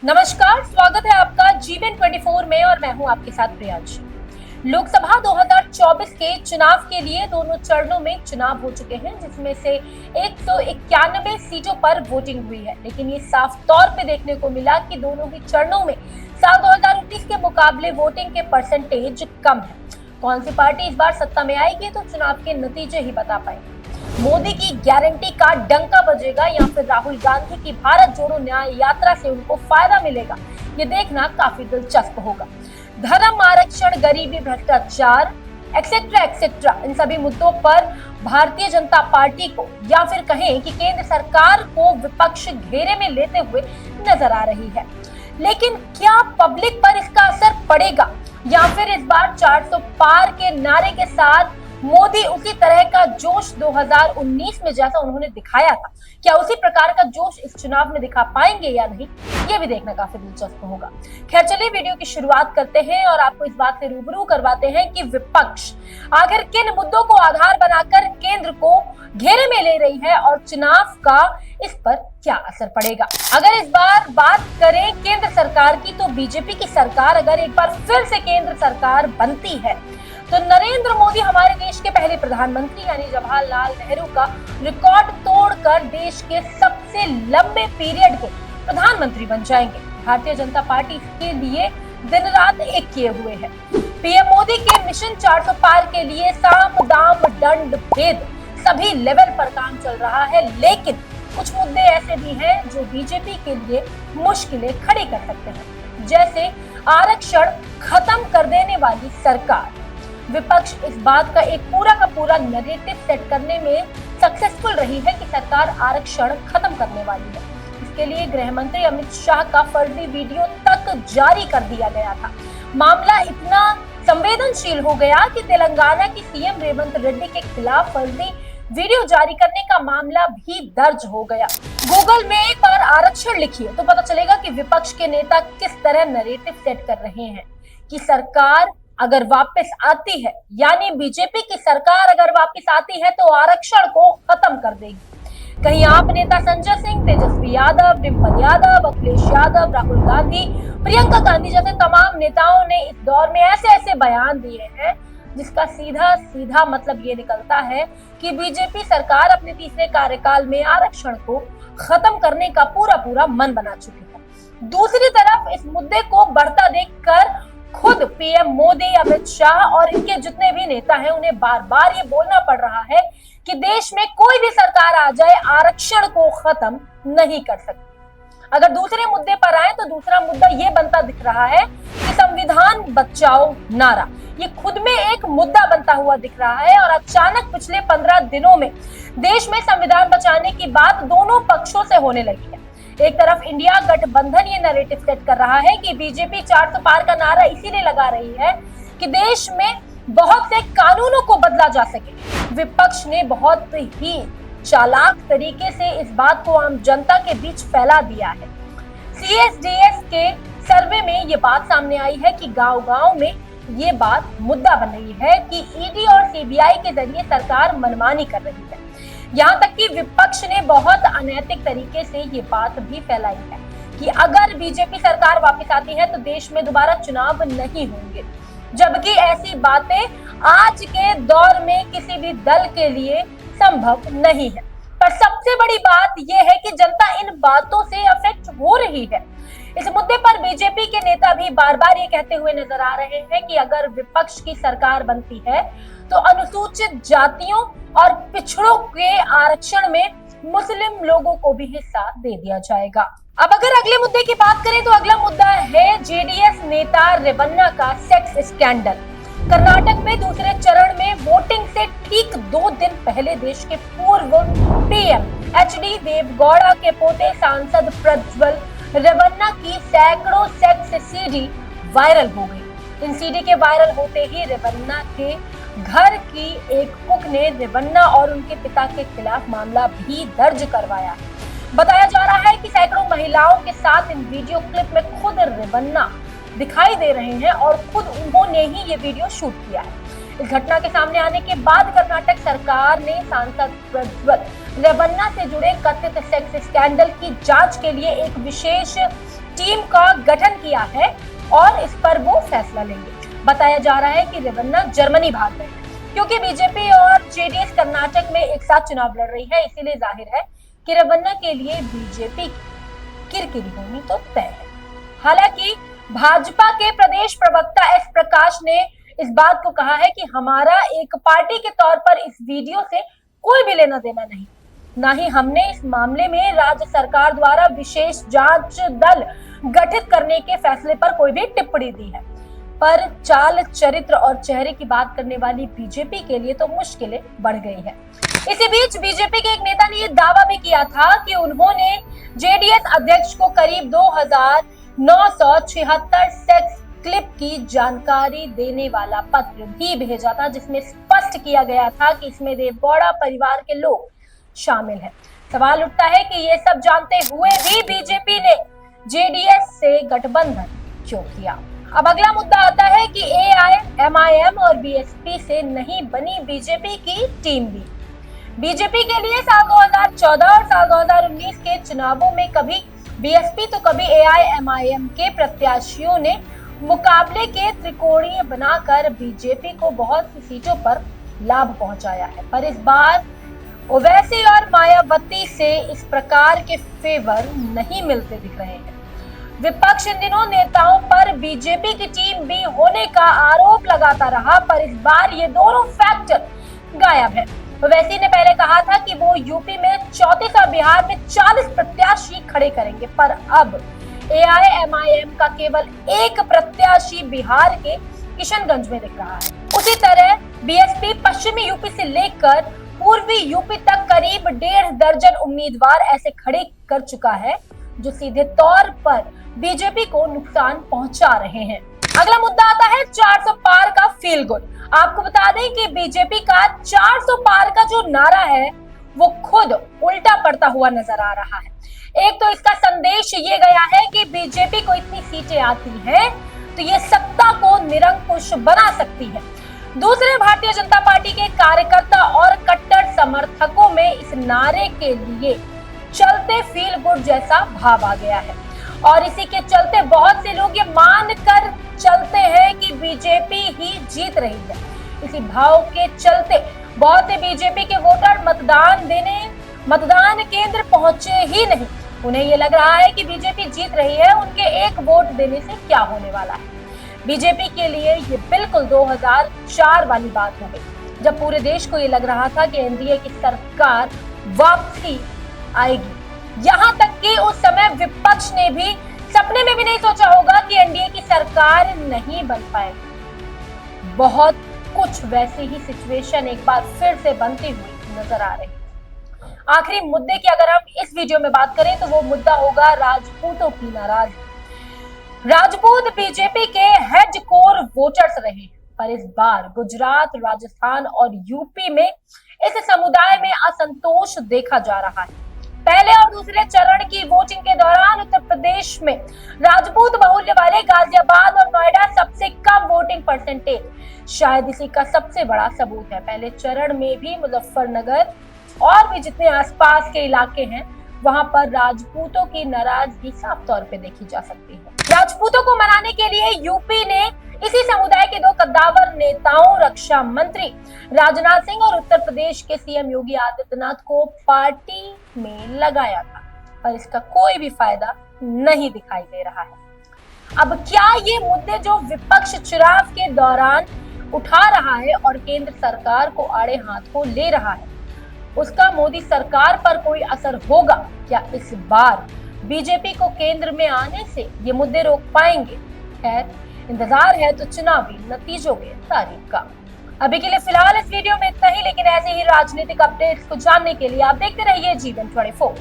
नमस्कार, स्वागत है आपका जीवन 24 में और मैं हूं आपके साथ प्रियांशी। लोकसभा 2024 के चुनाव के लिए दोनों चरणों में चुनाव हो चुके हैं, जिसमें से 191 सीटों पर वोटिंग हुई है। लेकिन ये साफ तौर पे देखने को मिला कि दोनों ही चरणों में साल 2019 के मुकाबले वोटिंग के परसेंटेज कम है। कौन सी पार्टी इस बार सत्ता में आएगी तो चुनाव के नतीजे ही बता पाएंगे। मोदी की गारंटी का डंका बजेगा या फिर राहुल गांधी की भारत जोड़ो न्याय यात्रा से उनको फायदा मिलेगा, ये देखना काफी दिलचस्प होगा। धर्म आरक्षण, गरीबी, भ्रष्टाचार एक्सेट्रा एक्सेट्रा, इन सभी मुद्दों पर भारतीय जनता पार्टी को या फिर कहें कि केंद्र सरकार को विपक्ष घेरे में लेते हुए नजर आ रही है। लेकिन क्या पब्लिक पर इसका असर पड़ेगा या फिर इस बार 400 पार के नारे के साथ मोदी उसी तरह का जोश 2019 में जैसा उन्होंने दिखाया था, क्या उसी प्रकार का जोश इस चुनाव में दिखा पाएंगे या नहीं, ये भी देखना काफी दिलचस्प होगा। खैर चलिए वीडियो की शुरुआत करते हैं और आपको इस बात से रूबरू करवाते हैं कि विपक्ष आखिर किन मुद्दों को आधार बनाकर केंद्र को घेरे में ले रही है और चुनाव का इस पर क्या असर पड़ेगा। अगर इस बार बात करें केंद्र सरकार की, तो बीजेपी की सरकार अगर एक बार फिर से केंद्र सरकार बनती है तो नरेंद्र मोदी हमारे देश के पहले प्रधानमंत्री यानी जवाहरलाल नेहरू का रिकॉर्ड तोड़कर देश के सबसे लंबे पीरियड के प्रधानमंत्री बन जाएंगे। भारतीय जनता पार्टी इसके लिए दिन रात एक किए हुए है। पीएम मोदी के मिशन 400 पार के लिए साम दाम दंड भेद सभी लेवल पर काम चल रहा है, लेकिन कुछ मुद्दे ऐसे भी हैं जो बीजेपी के लिए मुश्किलें खड़ी कर सकते हैं, जैसे आरक्षण खत्म कर देने वाली सरकार। विपक्ष इस बात का एक पूरा का पूरा नैरेटिव सेट करने में सक्सेसफुल रही है कि सरकार आरक्षण खत्म करने वाली है। इसके लिए गृह मंत्री अमित शाह का फर्जी वीडियो तक जारी कर दिया गया था। मामला इतना संवेदनशील हो गया कि तेलंगाना की सीएम रेवंत रेड्डी के खिलाफ फर्जी वीडियो जारी करने का मामला भी दर्ज हो गया। गूगल में एक बार आरक्षण लिखिए तो पता चलेगा कि विपक्ष के नेता किस तरह नैरेटिव सेट कर रहे हैं कि सरकार अगर वापस आती है, यानी बीजेपी की सरकार अगर वापस आती है तो आरक्षण को खत्म कर देगी। कहीं आप नेता संजय सिंह, तेजस्वी यादव, डिम्पल यादव, अखिलेश यादव, राहुल गांधी, प्रियंका गांधी जैसे तमाम नेताओं ने इस दौर में ऐसे बयान दिए हैं जिसका सीधा सीधा मतलब ये निकलता है कि बीजेपी सरकार अपने तीसरे कार्यकाल में आरक्षण को खत्म करने का पूरा मन बना चुकी है। दूसरी तरफ इस मुद्दे को बढ़ता देखकर खुद पीएम मोदी, अमित शाह और इनके जितने भी नेता हैं उन्हें बार बार ये बोलना पड़ रहा है कि देश में कोई भी सरकार आ जाए आरक्षण को खत्म नहीं कर सकती। अगर दूसरे मुद्दे पर आए तो दूसरा मुद्दा ये बनता दिख रहा है कि संविधान बचाओ नारा, ये खुद में एक मुद्दा बनता हुआ दिख रहा है और अचानक पिछले 15 दिनों में देश में संविधान बचाने की बात दोनों पक्षों से होने लगी है। एक तरफ इंडिया गठबंधन ये नैरेटिव सेट कर रहा है कि बीजेपी 400 पार का नारा इसीलिए लगा रही है कि देश में बहुत से कानूनों को बदला जा सके। विपक्ष ने बहुत ही चालाक तरीके से इस बात को आम जनता के बीच फैला दिया है। सीएसडीएस के सर्वे में ये बात सामने आई है कि गांव-गांव में ये बात मुद्दा बन रही है कि ईडी और सीबीआई के जरिए सरकार मनमानी कर रही है। यहाँ तक कि विपक्ष ने बहुत अनैतिक तरीके से ये बात भी फैलाई है कि अगर बीजेपी सरकार वापस आती है तो देश में दोबारा चुनाव नहीं होंगे, जबकि ऐसी बातें आज के दौर में किसी भी दल के लिए संभव नहीं है। पर सबसे बड़ी बात यह है कि जनता इन बातों से अफेक्ट हो रही है। इस मुद्दे पर बीजेपी के नेता भी बार बार ये कहते हुए नजर आ रहे हैं कि अगर विपक्ष की सरकार बनती है तो अनुसूचित जातियों और पिछड़ों के आरक्षण में मुस्लिम लोगों को भी हिस्सा दे दिया जाएगा। अब अगर अगले मुद्दे की बात करें तो अगला मुद्दा है जेडीएस नेता रेवन्ना का सेक्स स्कैंडल। कर्नाटक में दूसरे चरण में वोटिंग से ठीक 2 दिन पहले देश के पूर्व पीएम एचडी देवगौड़ा के पोते सांसद प्रज्वल रेवन्ना की सैकड़ों सेक्स सीडी वायरल हो गई। इन सीडी के वायरल होते ही रेवन्ना के घर की एक कुक ने रेवन्ना और उनके पिता के खिलाफ मामला भी दर्ज करवाया। बताया जा रहा है कि सैकड़ों महिलाओं के साथ इन वीडियो क्लिप में खुद रेवन्ना दिखाई दे रहे हैं और खुद उन्होंने ही ये वीडियो शूट किया है। इस घटना के सामने आने के बाद कर्नाटक सरकार ने सांसद प्रज्वल रेवन्ना से जुड़े कथित सेक्स स्कैंडल की जांच के लिए एक विशेष टीम का गठन किया है और इस पर वो फैसला लेंगे। बताया जा रहा है कि रेवन्ना जर्मनी भाग गए हैं क्योंकि बीजेपी और जेडीएस कर्नाटक में एक साथ चुनाव लड़ रही है, इसीलिए जाहिर है कि रेवन्ना के लिए बीजेपी किरकिरी होनी तो तय है। हालांकि भाजपा के प्रदेश प्रवक्ता एस प्रकाश ने इस बात को कहा है कि हमारा एक पार्टी के तौर पर इस वीडियो से कोई भी लेना देना नहीं, ना ही हमने इस मामले में राज्य सरकार द्वारा विशेष जांच दल गठित करने के फैसले पर कोई भी टिप्पणी दी है। पर चाल, चरित्र और चेहरे की बात करने वाली बीजेपी के लिए तो मुश्किलें बढ़ गई है। इसी बीच बीजेपी के एक नेता ने यह दावा भी किया था कि उन्होंने जेडीएस अध्यक्ष को करीब 2976 सेक्स क्लिप की जानकारी देने वाला पत्र भी भेजा था, जिसमें स्पष्ट किया गया था कि इसमें देवगौड़ा परिवार के लोग शामिल हैं। सवाल उठता है कि ये सब जानते हुए भी बीजेपी ने जेडीएस से गठबंधन क्यों किया। अब अगला मुद्दा आता है कि एआईएमआईएम और बीएसपी से नहीं बनी बीजेपी की टीम भी। बीजेपी के लिए साल 2014 और साल 2019 के चुनावों में कभी बीएसपी तो कभी एआईएमआईएम के प्रत्याशियों ने मुकाबले के त्रिकोणीय बनाकर बीजेपी को बहुत सी सीटों पर लाभ पहुंचाया है। पर इस बार ओवैसी और मायावती से इस प्रकार के फेवर नहीं मिलते दिख रहे हैं। विपक्ष इन दिनों नेताओं पर बीजेपी की टीम बी होने का आरोप लगाता रहा, पर इस बार ये दोनों फैक्टर गायब है। ओवैसी ने पहले कहा था कि वो यूपी में 34 और बिहार में 40 प्रत्याशी खड़े करेंगे, पर अब एआईएमआईएम का केवल एक प्रत्याशी बिहार के किशनगंज में दिख रहा है। उसी तरह बीएसपी पश्चिमी यूपी से लेकर पूर्वी यूपी तक करीब 1.5 दर्जन उम्मीदवार ऐसे खड़े कर चुका है जो सीधे तौर पर बीजेपी को नुकसान पहुंचा रहे हैं। अगला मुद्दा आता है 400 पार का फील गुड। आपको बता दें कि बीजेपी का 400 पार का जो नारा है वो खुद उल्टा पड़ता हुआ नजर आ रहा है। एक तो इसका संदेश ये गया है कि बीजेपी को इतनी सीटें आती हैं तो ये सत्ता को निरंकुश बना सकती है। दूसरे, भारतीय जनता पार्टी के कार्यकर्ता और कट्टर समर्थकों में इस नारे के लिए चलते फील गुड जैसा भाव आ गया है और इसी के चलते बहुत से लोग ये मान कर चलते हैं कि बीजेपी ही जीत रही है। इसी भाव के चलते बहुत से बीजेपी के वोटर मतदान केंद्र पहुंचे ही नहीं। उन्हें ये लग रहा है कि बीजेपी जीत रही है, उनके एक वोट देने से क्या होने वाला है। बीजेपी के लिए ये बिल्कुल 2004 वाली बात हो गई, जब पूरे देश को ये लग रहा था कि एनडीए की सरकार वापसी आएगी। यहाँ तक कि उस समय विपक्ष ने भी सपने में भी नहीं सोचा होगा कि एनडीए की सरकार नहीं बन पाएगी। बहुत कुछ वैसी ही सिचुएशन एक बार फिर से बनती हुई नजर आ रही है। आखिरी मुद्दे की अगर हम इस वीडियो में बात करें तो वो मुद्दा होगा राजपूतों की नाराजगी। राजपूत बीजेपी के हेड कोर वोटर्स रहे, पर इस बार गुजरात, राजस्थान और यूपी में इस समुदाय में असंतोष देखा जा रहा है। पहले और दूसरे चरण की वोटिंग के दौरान उत्तर प्रदेश में राजपूत बहुल्य वाले गाजियाबाद और नोएडा सबसे कम वोटिंग परसेंटेज शायद इसी का सबसे बड़ा सबूत है। पहले चरण में भी मुजफ्फरनगर और भी जितने आसपास के इलाके हैं वहां पर राजपूतों की नाराजगी साफ तौर पे देखी जा सकती है। राजपूतों को मनाने के लिए यूपी ने इसी समुदाय के दो कद्दावर नेताओं रक्षा मंत्री राजनाथ सिंह और उत्तर प्रदेश के सीएम योगी आदित्यनाथ को पार्टी में लगाया था, पर इसका कोई भी फायदा नहीं दिखाई दे रहा है। अब क्या ये मुद्दे जो विपक्ष चुनाव के दौरान उठा रहा है और केंद्र सरकार को आड़े हाथों ले रहा है, उसका मोदी सरकार पर कोई असर होगा? क्या इस बार बीजेपी को केंद्र में आने से ये मुद्दे रोक पाएंगे? खैर, इंतजार है तो चुनावी नतीजों में तारीख का। अभी के लिए फिलहाल इस वीडियो में इतना ही, लेकिन ऐसे ही राजनीतिक अपडेट्स को जानने के लिए आप देखते रहिए जीवन 24।